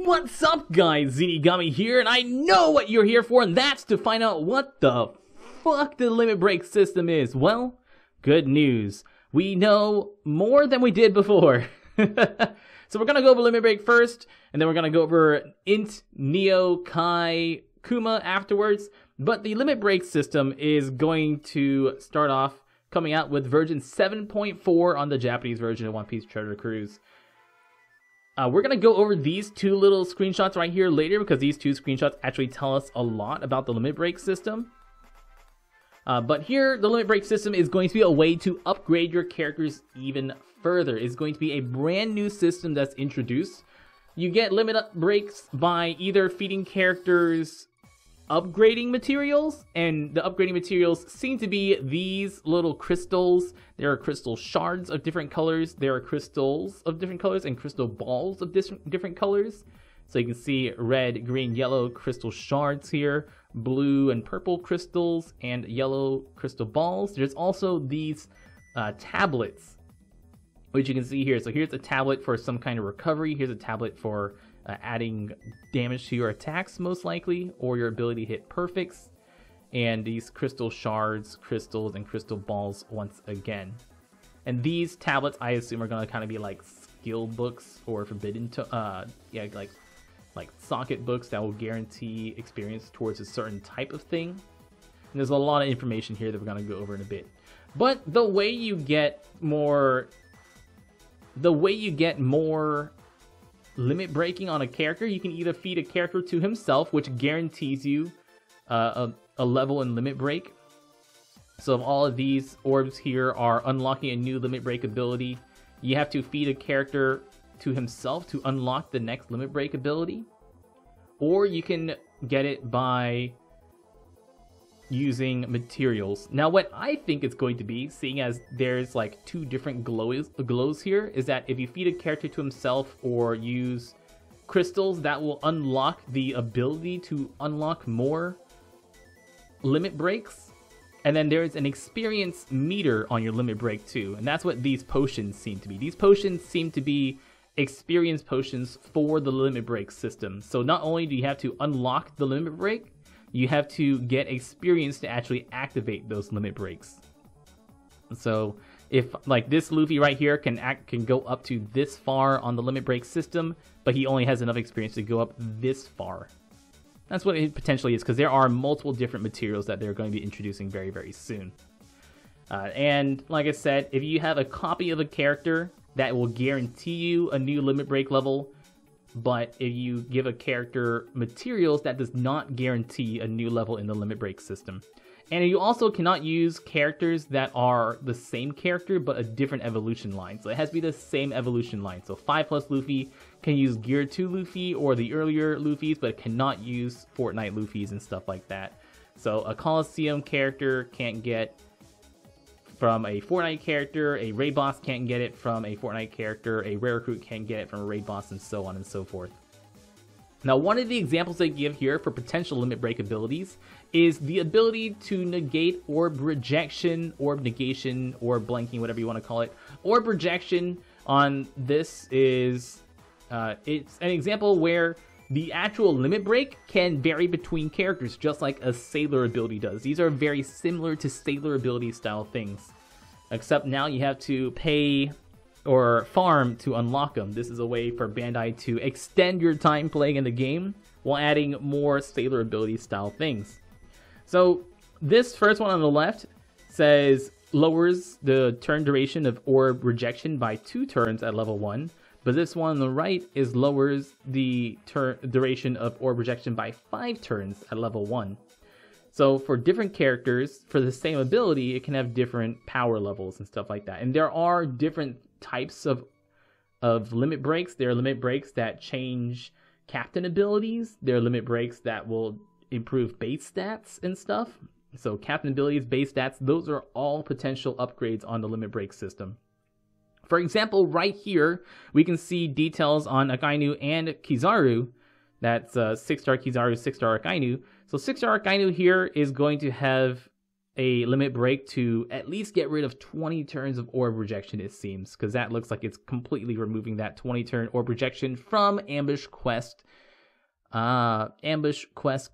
What's up, guys? Zeenigami here, and I know what you're here for, and that's to find out what the fuck the limit break system is. Well, good news. We know more than we did before. So we're gonna go over limit break first, and then we're gonna go over int, Neo, Kai, Kuma afterwards. But the limit break system is going to start off coming out with version 7.4 on the Japanese version of One Piece Treasure Cruise. We're going to go over these two little screenshots right here later, because these two screenshots actually tell us a lot about the limit break system. But here, the limit break system is going to be a way to upgrade your characters even further. It's going to be a brand new system that's introduced. You get limit breaks by either feeding characters upgrading materials, and the upgrading materials seem to be these little crystals. There are crystal shards of different colors, there are crystals of different colors, and crystal balls of different colors. So you can see red, green, yellow crystal shards here, blue and purple crystals, and yellow crystal balls. There's also these tablets, which you can see here. So here's a tablet for some kind of recovery, here's a tablet for adding damage to your attacks, most likely, or your ability to hit perfects, and these crystal shards, crystals, and crystal balls once again. And these tablets, I assume, are going to kind of be like skill books or forbidden to, like socket books that will guarantee experience towards a certain type of thing. And there's a lot of information here that we're going to go over in a bit. But the way you get more limit breaking on a character, you can either feed a character to himself, which guarantees you a level in limit break. So if all of these orbs here are unlocking a new limit break ability, you have to feed a character to himself to unlock the next limit break ability. Or you can get it by using materials. Now what I think it's going to be, seeing as there's like two different glows here, is that if you feed a character to himself or use crystals, that will unlock the ability to unlock more limit breaks. And then there's an experience meter on your limit break too, and that's what these potions seem to be. These potions seem to be experience potions for the limit break system. So not only do you have to unlock the limit break, you have to get experience to actually activate those limit breaks. So if like this Luffy right here can go up to this far on the limit break system, but he only has enough experience to go up this far. That's what it potentially is, because there are multiple different materials that they're going to be introducing very, very soon. And like I said, if you have a copy of a character, that will guarantee you a new limit break level. But if you give a character materials, that does not guarantee a new level in the limit break system. And you also cannot use characters that are the same character but a different evolution line. So it has to be the same evolution line. So 5+ Luffy can use Gear 2 Luffy or the earlier Luffys, but it cannot use Fortnite Luffys and stuff like that. So a Coliseum character can't get from a Fortnite character, a raid boss can't get it from a Fortnite character, a rare recruit can't get it from a raid boss, and so on and so forth. Now, one of the examples they give here for potential limit break abilities is the ability to negate orb rejection, orb negation, orb blanking, whatever you want to call it. Orb rejection on this is, it's an example where the actual limit break can vary between characters, just like a Sailor ability does. These are very similar to Sailor ability style things, except now you have to pay or farm to unlock them. This is a way for Bandai to extend your time playing in the game while adding more Sailor ability style things. So this first one on the left says lowers the turn duration of orb rejection by 2 turns at level 1. But this one on the right is lowers the duration of orb rejection by 5 turns at level 1. So for different characters, for the same ability, it can have different power levels and stuff like that. And there are different types of limit breaks. There are limit breaks that change captain abilities. There are limit breaks that will improve base stats and stuff. So captain abilities, base stats, those are all potential upgrades on the limit break system. For example, right here, we can see details on Akainu and Kizaru. That's 6-star Kizaru, 6-star Akainu. So 6-star Akainu here is going to have a limit break to at least get rid of 20 turns of orb rejection, it seems, because that looks like it's completely removing that 20 turn orb rejection from Ambush Quest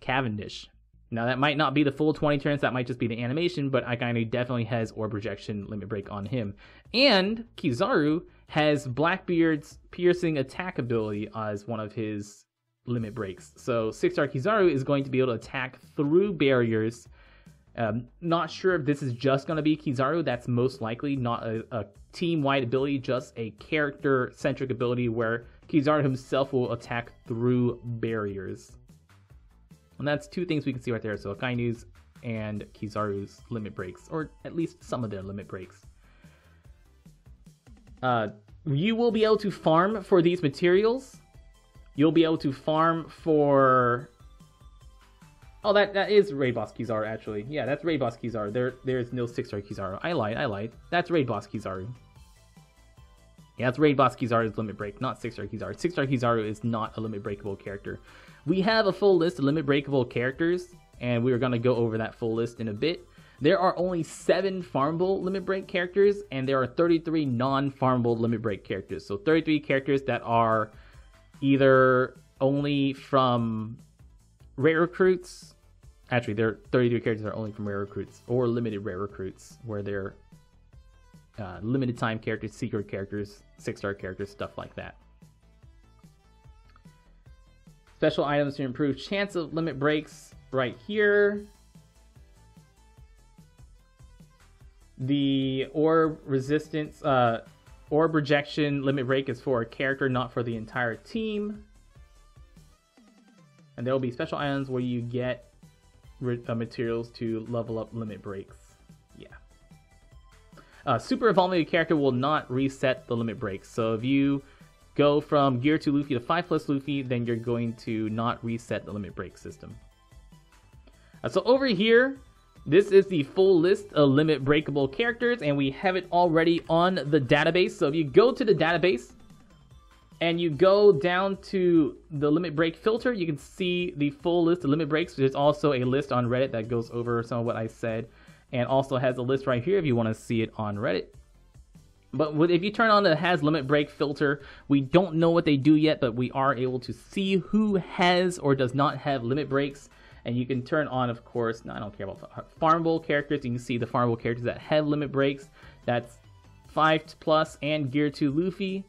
Cavendish. Now that might not be the full 20 turns, that might just be the animation, but Akainu definitely has orb rejection limit break on him. And Kizaru has Blackbeard's piercing attack ability as one of his limit breaks. So 6-star Kizaru is going to be able to attack through barriers. Not sure if this is just going to be Kizaru. That's most likely not a team-wide ability, just a character-centric ability where Kizaru himself will attack through barriers. And that's two things we can see right there. So Akainu's and Kizaru's limit breaks, or at least some of their limit breaks. You will be able to farm for these materials. You'll be able to farm for... Oh, that is Raid Boss Kizaru, actually. Yeah, that's Raid Boss Kizaru. There's no 6-star Kizaru. I lied. That's Raid Boss Kizaru. Yeah, that's Raid Boss Kizaru's limit break, not 6-star Kizaru. 6-star Kizaru is not a limit breakable character. We have a full list of limit breakable characters, and we are going to go over that full list in a bit. There are only 7 farmable limit break characters, and there are 33 non-farmable limit break characters. So 33 characters that are either only from rare recruits. Actually, there are 33 characters that are only from rare recruits, or limited rare recruits, where they're limited time characters, secret characters, 6-star characters, stuff like that. Special items to improve chance of limit breaks right here. The orb resistance, orb rejection limit break is for a character, not for the entire team. And there will be special items where you get materials to level up limit breaks. Yeah. Super evolving a character will not reset the limit breaks. So if you go from Gear 2 Luffy to 5+ Luffy, then you're going to not reset the limit break system. So over here, this is the full list of limit breakable characters, and we have it already on the database. So if you go to the database and you go down to the limit break filter, you can see the full list of limit breaks. There's also a list on Reddit that goes over some of what I said, and also has a list right here if you want to see it on Reddit. But if you turn on the has limit break filter, we don't know what they do yet, but we are able to see who has or does not have limit breaks. And you can turn on, of course, no, I don't care about farmable characters. You can see the farmable characters that have limit breaks. That's 5+ and Gear 2 Luffy,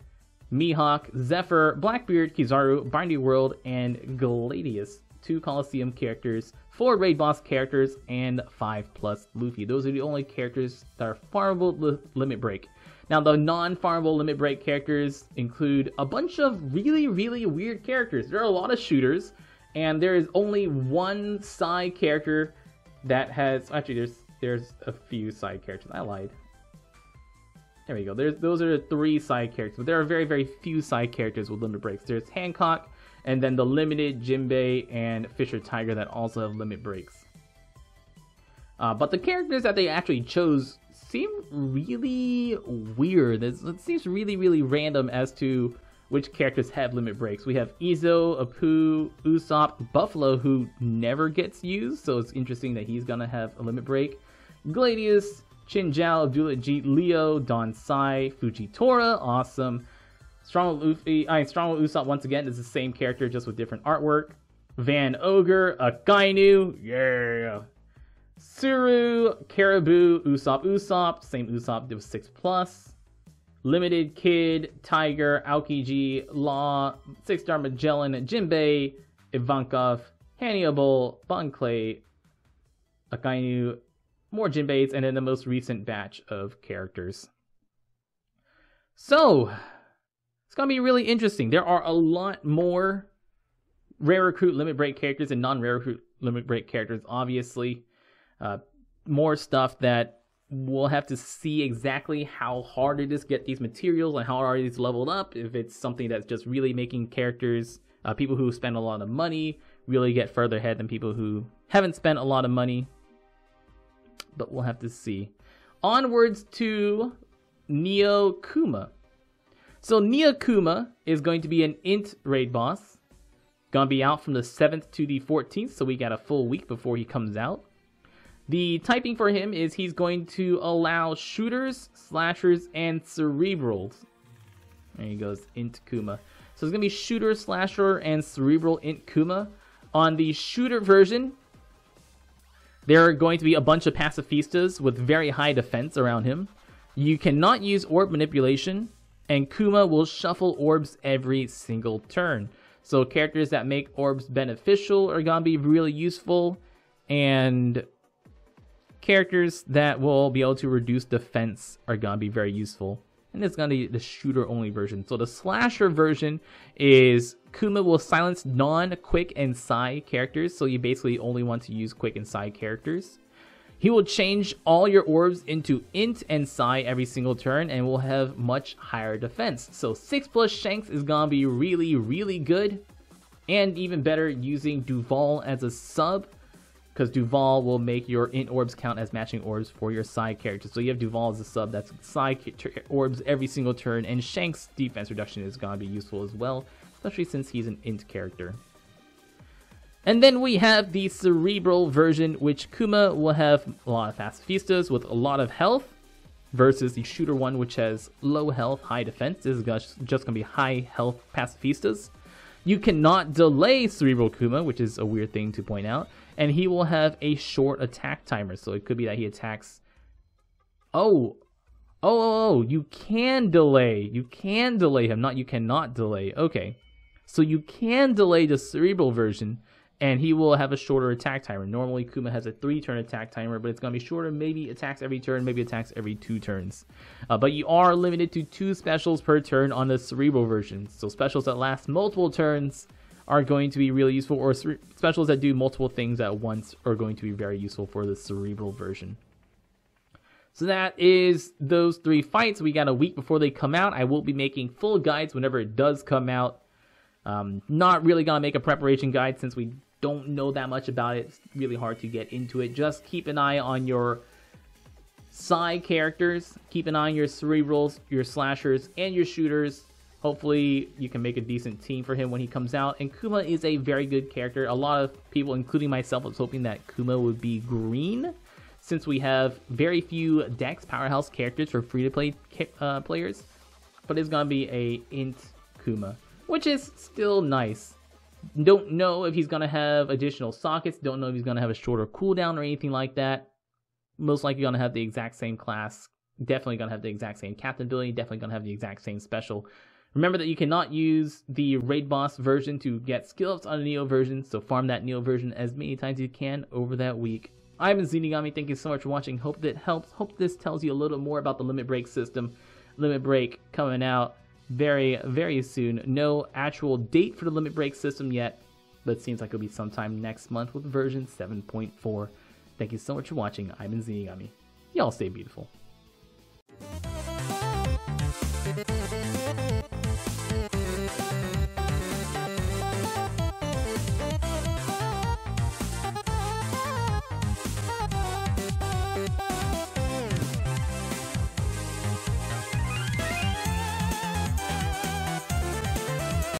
Mihawk, Zephyr, Blackbeard, Kizaru, Binding World, and Gladius. 2 Coliseum characters, 4 Raid Boss characters, and 5+ Luffy. Those are the only characters that are farmable limit break. Now, the non-farmable limit break characters include a bunch of really, really weird characters. There are a lot of shooters, and there is only one side character that has... Actually, there's a few side characters. I lied. There we go. Those are the 3 side characters, but there are very, very few side characters with limit breaks. There's Hancock, and then the limited Jinbei and Fisher Tiger that also have limit breaks. But the characters that they actually chose seem really weird. It seems really, really random as to which characters have limit breaks. We have Izo, Apu, Usopp, Buffalo, who never gets used, so it's interesting that he's gonna have a limit break. Gladius, Chinjao, Abdulajit, Leo, Don Sai, Fujitora, awesome. Strong Luffy, Strong Usopp once again is the same character, just with different artwork. Van Ogre, Akainu, yeah. Suru, Caribou, Usopp, same Usopp, it was 6+. Limited Kid, Tiger, Aokiji, Law, 6-star Magellan, Jinbei, Ivankov, Hannibal, Bon Clay, Akainu, more Jinbeis, and then the most recent batch of characters. So, it's going to be really interesting. There are a lot more rare recruit limit break characters and non-rare recruit limit break characters, obviously. More stuff that we'll have to see exactly how hard it is to get these materials and how hard it is leveled up. If it's something that's just really making characters, people who spend a lot of money, really get further ahead than people who haven't spent a lot of money. But we'll have to see. Onwards to Neo Kuma. So Neo Kuma is going to be an int raid boss. Gonna be out from the 7th to the 14th, so we got a full week before he comes out. The typing for him is he's going to allow shooters, slashers, and cerebrals. There he goes, int Kuma. So it's going to be shooter, slasher, and cerebral int Kuma. On the shooter version, there are going to be a bunch of pacifistas with very high defense around him. You cannot use orb manipulation, and Kuma will shuffle orbs every single turn. So characters that make orbs beneficial are going to be really useful, and characters that will be able to reduce defense are going to be very useful. And it's going to be the shooter only version. So the slasher version is Kuma will silence non-quick and psi characters, so you basically only want to use quick and psi characters. He will change all your orbs into int and psi every single turn and will have much higher defense. So 6+ Shanks is going to be really, really good. And even better using Duval as a sub, because Duval will make your int orbs count as matching orbs for your side characters. So you have Duval as a sub, that's side orbs every single turn, and Shank's defense reduction is going to be useful as well, especially since he's an int character. And then we have the cerebral version, which Kuma will have a lot of pacifistas with a lot of health, versus the shooter one, which has low health, high defense. This is just going to be high health pacifistas. You cannot delay cerebral Kuma, which is a weird thing to point out. And he will have a short attack timer. So it could be that he attacks... you can delay. You can delay him, not you cannot delay. Okay. So you can delay the cerebral version, and he will have a shorter attack timer. Normally, Kuma has a 3-turn attack timer, but it's going to be shorter. Maybe attacks every turn, maybe attacks every 2 turns. But you are limited to 2 specials per turn on the cerebral version. So specials that last multiple turns are going to be really useful, or specials that do multiple things at once are going to be very useful for the cerebral version. So that is those 3 fights. We got a week before they come out. I will be making full guides whenever it does come out. Not really gonna make a preparation guide since we don't know that much about it. It's really hard to get into it. Just keep an eye on your side characters. Keep an eye on your cerebrals, your slashers, and your shooters. Hopefully you can make a decent team for him when he comes out. And Kuma is a very good character. A lot of people, including myself, was hoping that Kuma would be green, since we have very few Dex Powerhouse characters for free-to-play players. But it's going to be a int Kuma, which is still nice. Don't know if he's going to have additional sockets. Don't know if he's going to have a shorter cooldown or anything like that. Most likely going to have the exact same class. Definitely going to have the exact same captain ability. Definitely going to have the exact same special. Remember that you cannot use the raid boss version to get skill ups on the Neo version, so farm that Neo version as many times as you can over that week. I've been Zeenigami. Thank you so much for watching. Hope that helps. Hope this tells you a little more about the limit break system. Limit break coming out very, very soon. No actual date for the limit break system yet, but it seems like it'll be sometime next month with version 7.4. Thank you so much for watching. I've been Zeenigami. Y'all stay beautiful.